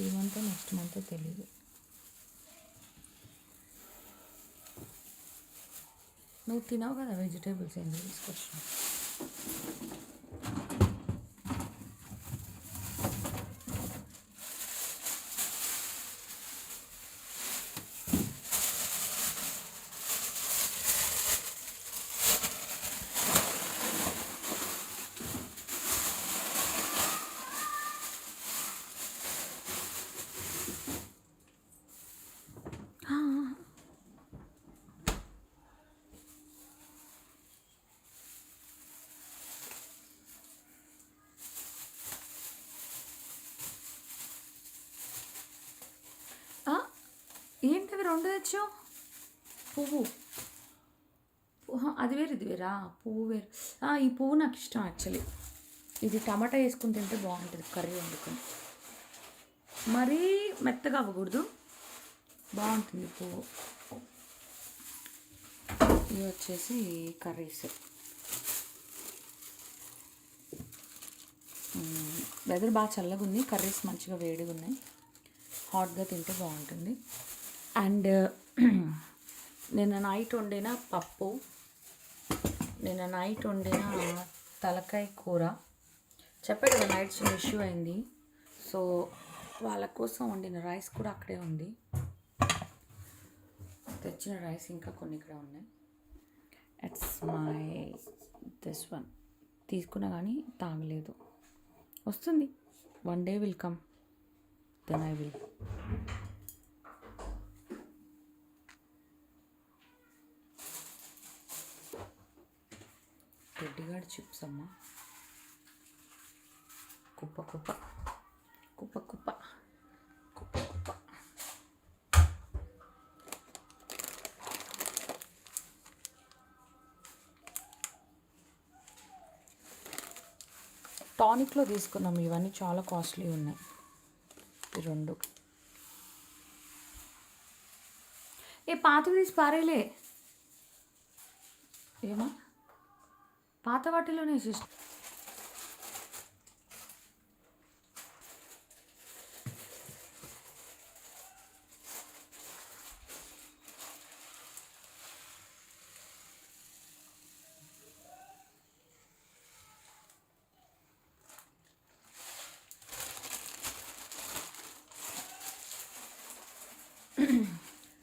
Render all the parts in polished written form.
ఈ month next month తెలీదు. నువ్వు తినవు కదా వెజిటేబుల్స్, ఏం తీసుకొచ్చినావు? ఏంటివి రెండు తెచ్చావు? పువ్వు అది వేరు ఇది వేరా? పువ్వు వేరు. ఈ పువ్వు నాకు ఇష్టం యాక్చువల్లీ. ఇది టమాటా వేసుకుని తింటే బాగుంటుంది కర్రీ వండుకొని. మరీ మెత్తగా అవ్వకూడదు, బాగుంటుంది పువ్వు. ఇవి వచ్చేసి కర్రీస్. వెదర్ బాగా చల్లగా ఉంది, కర్రీస్ మంచిగా వేడిగా ఉన్నాయి, హాట్గా తింటే బాగుంటుంది. అండ్ నిన్న నైట్ వండిన పప్పు, నిన్న నైట్ వండిన తలకాయ కూర. చెప్పే కదా నైట్ చిన్న ఇష్యూ అయింది, సో వాళ్ళ కోసం వండిన రైస్ కూడా అక్కడే ఉంది. తెచ్చిన రైస్ ఇంకా కొన్ని ఇక్కడ ఉన్నాయి. It's my this one. తీసుకున్నా కానీ తాగలేదు. వస్తుంది, one day will come, then I will. రెడ్డిగాడి చిప్స్ అమ్మ, కుప్ప కుప్ప కుప్ప కుప్ప కుప్ప కుప్ప. టానిక్లో తీసుకున్నాం, ఇవన్నీ చాలా కాస్ట్లీ ఉన్నాయి ఈ రెండు. పాతవి తీసి పారేలే, ఏమా పాత వాటిలోనే సిస్టర్.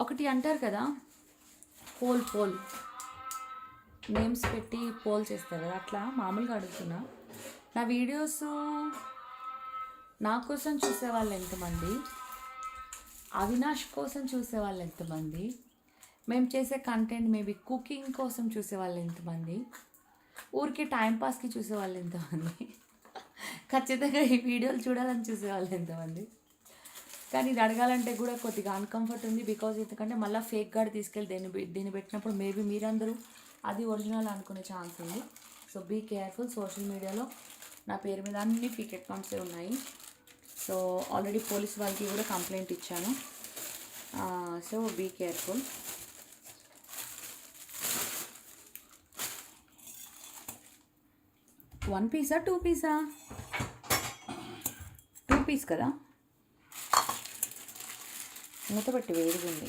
ఒకటి అంటారు కదా, పోల్ నేమ్స్ పెట్టి పోల్ చేస్తారు కదా, అట్లా మామూలుగా అడుగుతున్నా. నా వీడియోస్ నా కోసం చూసేవాళ్ళు ఎంతమంది, అవినాష్ కోసం చూసేవాళ్ళు ఎంతమంది, మేము చేసే కంటెంట్ మేబీ కుకింగ్ కోసం చూసేవాళ్ళు ఎంతమంది, ఊరికే టైంపాస్కి చూసేవాళ్ళు ఎంతమంది, ఖచ్చితంగా ఈ వీడియోలు చూడాలని చూసేవాళ్ళు ఎంతమంది. కానీ ఇది అడగాలంటే కూడా కొద్దిగా అన్కంఫర్ట్ ఉంది, బికాజ్ ఎందుకంటే మళ్ళీ ఫేక్ గార్డ్ తీసుకెళ్ళి దీన్ని పెట్టినప్పుడు మేబీ మీరందరూ అది ఒరిజినల్ అనుకునే ఛాన్స్ ఉంది. So be careful. సోషల్ మీడియాలో నా పేరు మీద అన్ని ఫేక్ అకౌంట్సే ఉన్నాయి. సో ఆల్రెడీ పోలీస్ వాళ్ళకి కూడా కంప్లైంట్ ఇచ్చాను. So be careful. వన్ పీసా టూ పీసా? టూ పీస్ కదా, మూత పెట్టి వేడిగా ఉంది.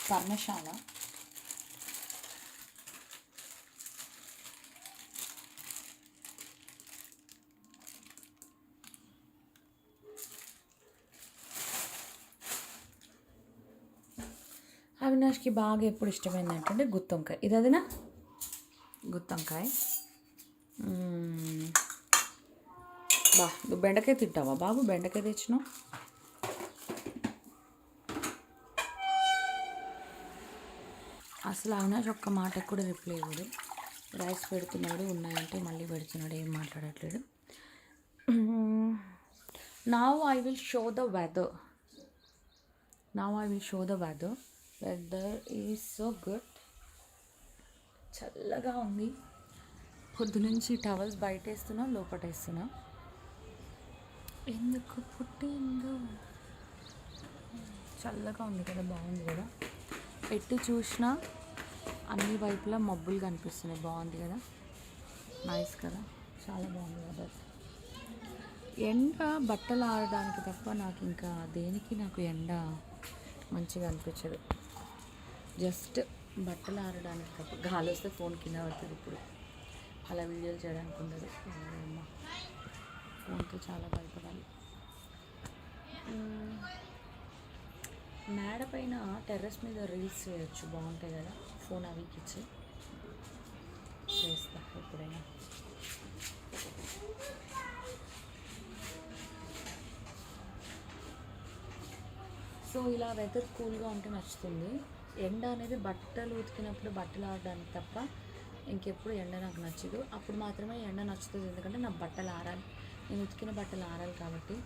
పర్ణశాల అవినాష్కి బాగా ఎప్పుడు ఇష్టమైంది అంటే గుత్తొంకాయ. ఇది అదినా గుత్తొంకాయ. నువ్వు బెండకాయ తింటావా బాబు? బెండకాయ తెచ్చినావు. అసలు అవినాష్ ఒక్క మాటకు కూడా రిప్లై ఇవ్వడు. రైస్ పెడుతున్నాడు, ఉన్నాయంటే మళ్ళీ పెడుతున్నాడు, ఏం మాట్లాడట్లేడు. Now I will show the weather. Weather is so good. చల్లగా ఉంది. పొద్దునుంచి టవల్స్ బయట వేస్తున్నా, లోపల వేస్తున్నా. ఎందుకు పుట్టిందో చల్లగా ఉంది కదా, బాగుంది కదా. ఎటు చూసినా అన్ని వైపులా మబ్బులు కనిపిస్తున్నాయి, బాగుంది కదా, నైస్ కదా, చాలా బాగుంది వెదర్. ఎండ బట్టలు ఆడడానికి తప్ప నాకు ఇంకా దేనికి నాకు ఎండ మంచిగా అనిపించదు. జస్ట్ బట్టలు ఆడడానికి తప్ప. గాలి వస్తే ఫోన్ కింద పడుతుంది ఇప్పుడు, అలా వీడియోలు చేయడానికి ఉండదు. అమ్మా, ఫోన్తో చాలా భయపడాలి. మేడ పైన టెర్రస్ మీద రీల్స్ చేయొచ్చు, బాగుంటాయి కదా. ఫోన్ అవికి ఇచ్చి చేస్తా ఎప్పుడైనా. సో ఇలా వెదర్ కూల్గా ఉంటే నచ్చుతుంది. ఎండ అనేది బట్టలు ఉతికినప్పుడు బట్టలు ఆడడానికి తప్ప ఇంకెప్పుడు ఎండ నాకు నచ్చదు. అప్పుడు మాత్రమే ఎండ నచ్చుతుంది, ఎందుకంటే నా బట్టలు ఆరాలి, నేను ఉతికిన బట్టలు ఆరాలి కాబట్టి.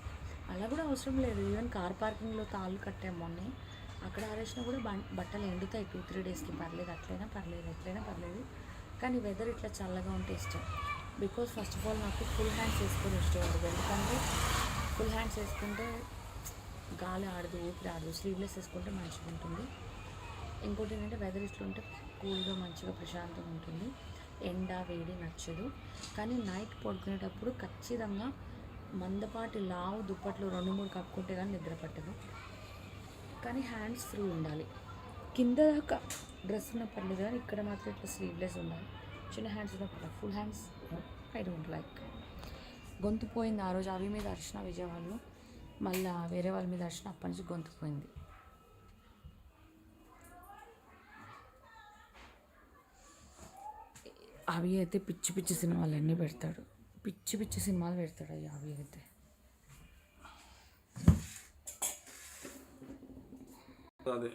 అలా కూడా అవసరం లేదు. ఈవెన్ కార్ పార్కింగ్లో తాళ్ళు కట్టాము మొన్నే, అక్కడ ఆరేసినా కూడా బట్టలు ఎండుతాయి 2-3 డేస్కి. పర్లేదు, అట్లయినా పర్లేదు, ఎట్లయినా పర్లేదు. కానీ వెదర్ ఇట్లా చల్లగా ఉంటే ఇష్టం. బికాజ్ ఫస్ట్ ఆఫ్ ఆల్ నాకు ఫుల్ హ్యాండ్స్ వేసుకొని ఇష్టం ఉండదు, ఎందుకంటే ఫుల్ హ్యాండ్స్ వేసుకుంటే గాలి ఆడదు, ఊపిరి ఆడదు. స్లీవ్లెస్ వేసుకుంటే మంచిగా ఉంటుంది. ఇంకోటి ఏంటంటే వెదర్ ఇట్లుంటే కూల్గా మంచిగా ప్రశాంతంగా ఉంటుంది. ఎండ వేడి నచ్చదు. కానీ నైట్ పడుకునేటప్పుడు ఖచ్చితంగా మందపాటి లావు దుప్పట్లు 2-3 కప్పుకుంటే కానీ నిద్ర పట్టదు. కానీ హ్యాండ్స్ ఫ్రీ ఉండాలి. కింద దాకా డ్రెస్ ఉన్న పర్లేదు, కానీ ఇక్కడ మాత్రం ఇట్లా స్లీవ్లెస్ ఉండాలి. చిన్న హ్యాండ్స్ ఉన్నప్పుడు full hands I don't like. గొంతు పోయింది ఆ రోజు అవి మీద అరిచిన విజయవాడలో, మళ్ళీ వేరే వాళ్ళ మీద అరిచిన, అప్పటి నుంచి గొంతు పోయింది. అవి అయితే పిచ్చి పిచ్చి సినిమాలు అన్నీ పెడతాడు, పిచ్చి పిచ్చి సినిమాలు పెడతాడు అయ్యా అవి అయితే. అదే